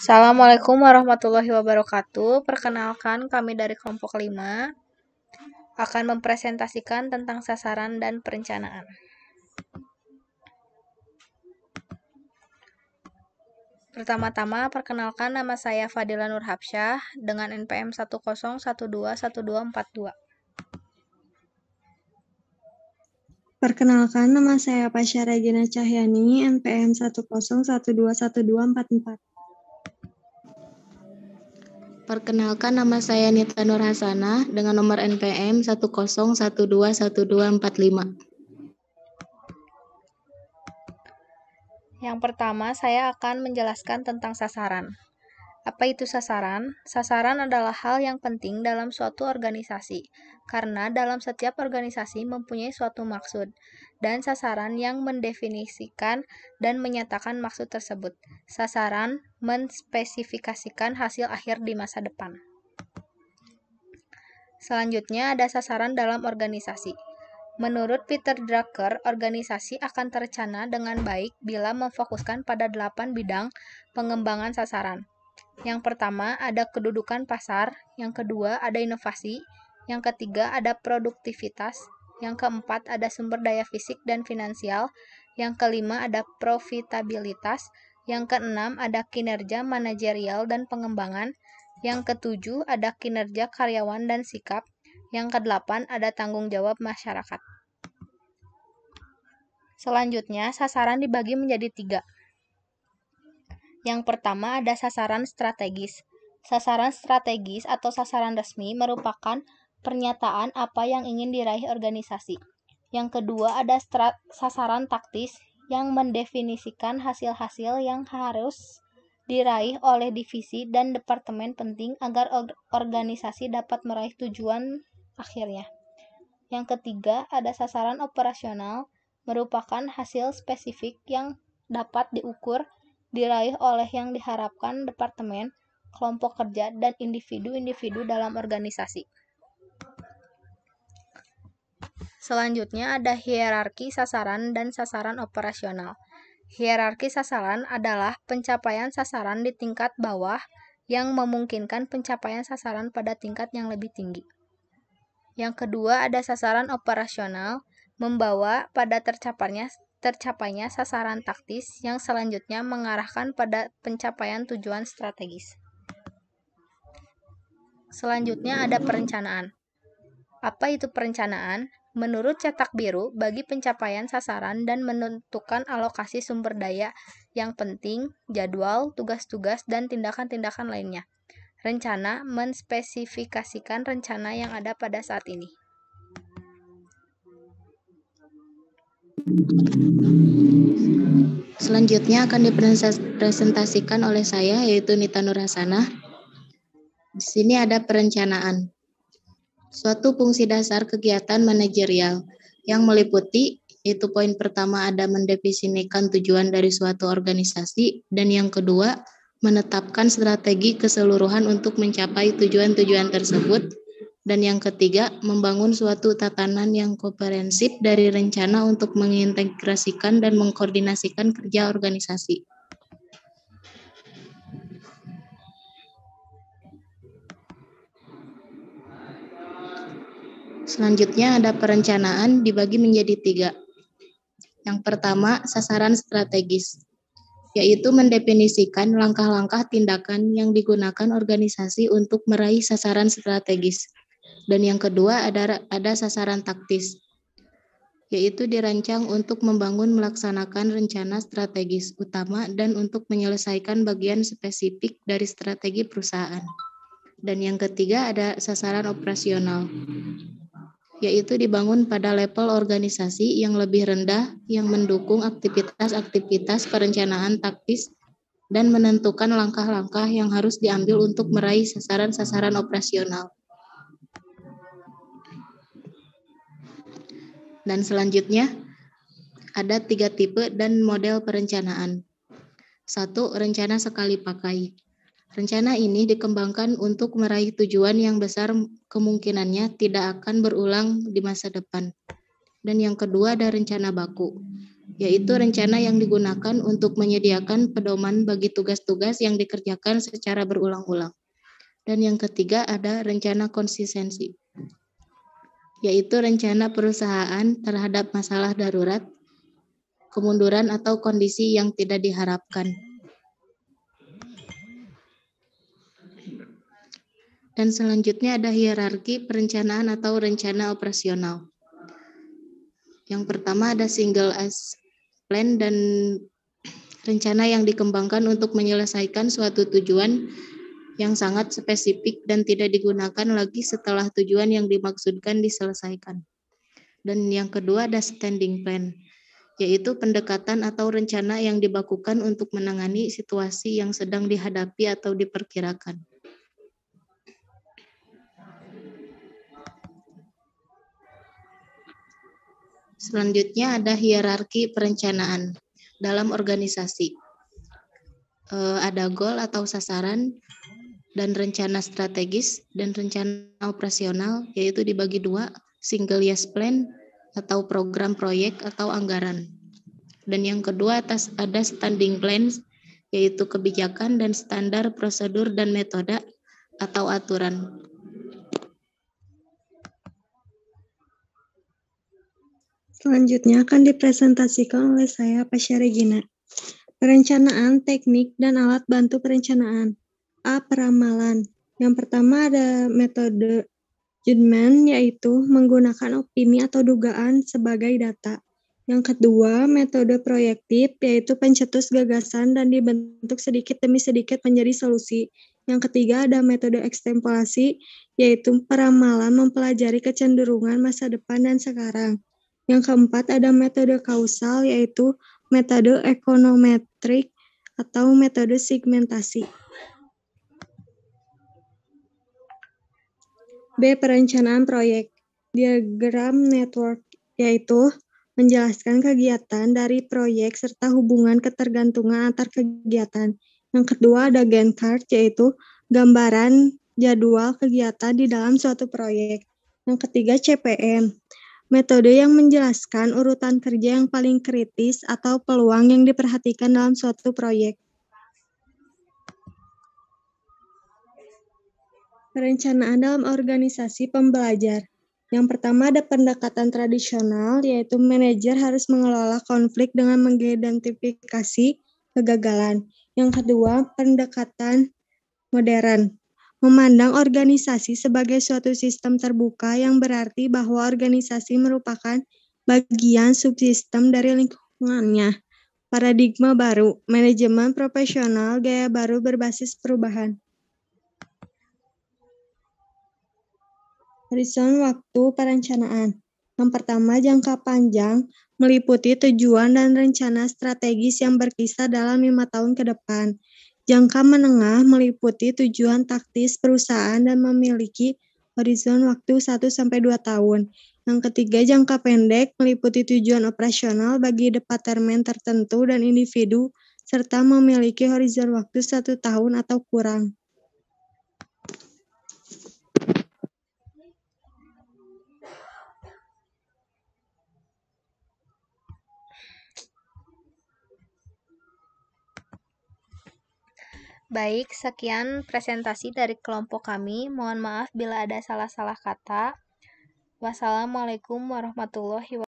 Assalamualaikum warahmatullahi wabarakatuh. Perkenalkan, kami dari kelompok 5 akan mempresentasikan tentang sasaran dan perencanaan. Pertama-tama, perkenalkan, nama saya Fadila Nurhapsyah dengan NPM 101212142. Perkenalkan, nama saya Pasha Regina Cahyani, NPM 101212244. Perkenalkan, nama saya Nita Nur Hasanah dengan nomor NPM 101212245. Yang pertama, saya akan menjelaskan tentang sasaran. Apa itu sasaran? Sasaran adalah hal yang penting dalam suatu organisasi, karena dalam setiap organisasi mempunyai suatu maksud, dan sasaran yang mendefinisikan dan menyatakan maksud tersebut. Sasaran menspesifikasikan hasil akhir di masa depan. Selanjutnya ada sasaran dalam organisasi. Menurut Peter Drucker, organisasi akan terencana dengan baik bila memfokuskan pada 8 bidang pengembangan sasaran. Yang pertama ada kedudukan pasar, yang kedua ada inovasi, yang ketiga ada produktivitas, yang keempat ada sumber daya fisik dan finansial, yang kelima ada profitabilitas, yang keenam ada kinerja manajerial dan pengembangan, yang ketujuh ada kinerja karyawan dan sikap, yang kedelapan ada tanggung jawab masyarakat. Selanjutnya, sasaran dibagi menjadi 3. Yang pertama ada sasaran strategis. Sasaran strategis atau sasaran resmi merupakan pernyataan apa yang ingin diraih organisasi. Yang kedua ada sasaran taktis yang mendefinisikan hasil-hasil yang harus diraih oleh divisi dan departemen penting agar organisasi dapat meraih tujuan akhirnya. Yang ketiga ada sasaran operasional, merupakan hasil spesifik yang dapat diukur, diraih oleh yang diharapkan departemen, kelompok kerja, dan individu-individu dalam organisasi. Selanjutnya ada hierarki sasaran dan sasaran operasional. Hierarki sasaran adalah pencapaian sasaran di tingkat bawah yang memungkinkan pencapaian sasaran pada tingkat yang lebih tinggi. Yang kedua ada sasaran operasional, membawa pada tercapainya sasaran taktis yang selanjutnya mengarahkan pada pencapaian tujuan strategis. Selanjutnya ada perencanaan. Apa itu perencanaan? Menurut cetak biru, bagi pencapaian sasaran dan menentukan alokasi sumber daya yang penting, jadwal, tugas-tugas, dan tindakan-tindakan lainnya. Rencana menspesifikasikan rencana yang ada pada saat ini. Selanjutnya akan dipresentasikan oleh saya, yaitu Nita Nur Hasanah. Di sini ada perencanaan. Suatu fungsi dasar kegiatan manajerial yang meliputi, yaitu poin pertama ada mendefinisikan tujuan dari suatu organisasi, dan yang kedua menetapkan strategi keseluruhan untuk mencapai tujuan-tujuan tersebut, dan yang ketiga membangun suatu tatanan yang komprehensif dari rencana untuk mengintegrasikan dan mengkoordinasikan kerja organisasi. Selanjutnya ada perencanaan dibagi menjadi 3. Yang pertama, sasaran strategis, yaitu mendefinisikan langkah-langkah tindakan yang digunakan organisasi untuk meraih sasaran strategis. Dan yang kedua ada sasaran taktis, yaitu dirancang untuk membangun melaksanakan rencana strategis utama dan untuk menyelesaikan bagian spesifik dari strategi perusahaan. Dan yang ketiga ada sasaran operasional, yaitu dibangun pada level organisasi yang lebih rendah yang mendukung aktivitas-aktivitas perencanaan taktis dan menentukan langkah-langkah yang harus diambil untuk meraih sasaran-sasaran operasional. Dan selanjutnya ada 3 tipe dan model perencanaan. 1. Rencana sekali pakai. Rencana ini dikembangkan untuk meraih tujuan yang besar kemungkinannya tidak akan berulang di masa depan. Dan yang kedua ada rencana baku. yaitu rencana yang digunakan untuk menyediakan pedoman bagi tugas-tugas yang dikerjakan secara berulang-ulang. Dan yang ketiga ada rencana konsistensi, yaitu rencana perusahaan terhadap masalah darurat, kemunduran atau kondisi yang tidak diharapkan. Dan selanjutnya ada hierarki perencanaan atau rencana operasional. Yang pertama ada single as plan dan rencana yang dikembangkan untuk menyelesaikan suatu tujuan yang sangat spesifik dan tidak digunakan lagi setelah tujuan yang dimaksudkan diselesaikan. Dan yang kedua ada standing plan, yaitu pendekatan atau rencana yang dibakukan untuk menangani situasi yang sedang dihadapi atau diperkirakan. Selanjutnya ada hierarki perencanaan dalam organisasi. Ada goal atau sasaran dan rencana strategis dan rencana operasional, yaitu dibagi dua, single year plan atau program proyek atau anggaran. Dan yang kedua ada standing plans, yaitu kebijakan dan standar prosedur dan metode atau aturan. Selanjutnya akan dipresentasikan oleh saya, Pasha Regina. Perencanaan, teknik, dan alat bantu perencanaan. A. Peramalan. Yang pertama ada metode judgment, yaitu menggunakan opini atau dugaan sebagai data. Yang kedua, metode proyektif, yaitu pencetus gagasan dan dibentuk sedikit demi sedikit menjadi solusi. Yang ketiga, ada metode ekstempolasi, yaitu peramalan mempelajari kecenderungan masa depan dan sekarang. Yang keempat, ada metode kausal, yaitu metode ekonometrik atau metode segmentasi. B. Perencanaan proyek. Diagram network, yaitu menjelaskan kegiatan dari proyek serta hubungan ketergantungan antar kegiatan. Yang kedua ada Gantt chart, yaitu gambaran jadwal kegiatan di dalam suatu proyek. Yang ketiga CPM, metode yang menjelaskan urutan kerja yang paling kritis atau peluang yang diperhatikan dalam suatu proyek. Perencanaan dalam organisasi pembelajar. Yang pertama ada pendekatan tradisional, yaitu manajer harus mengelola konflik dengan mengidentifikasi kegagalan. Yang kedua, pendekatan modern, memandang organisasi sebagai suatu sistem terbuka yang berarti bahwa organisasi merupakan bagian subsistem dari lingkungannya. Paradigma baru, manajemen profesional, gaya baru berbasis perubahan. Horizon waktu perencanaan. Yang pertama, jangka panjang meliputi tujuan dan rencana strategis yang berkisar dalam 5 tahun ke depan. Jangka menengah meliputi tujuan taktis perusahaan dan memiliki horizon waktu 1-2 tahun. Yang ketiga, jangka pendek meliputi tujuan operasional bagi departemen tertentu dan individu, serta memiliki horizon waktu 1 tahun atau kurang. Baik, sekian presentasi dari kelompok kami. Mohon maaf bila ada salah-salah kata. Wassalamualaikum warahmatullahi wabarakatuh.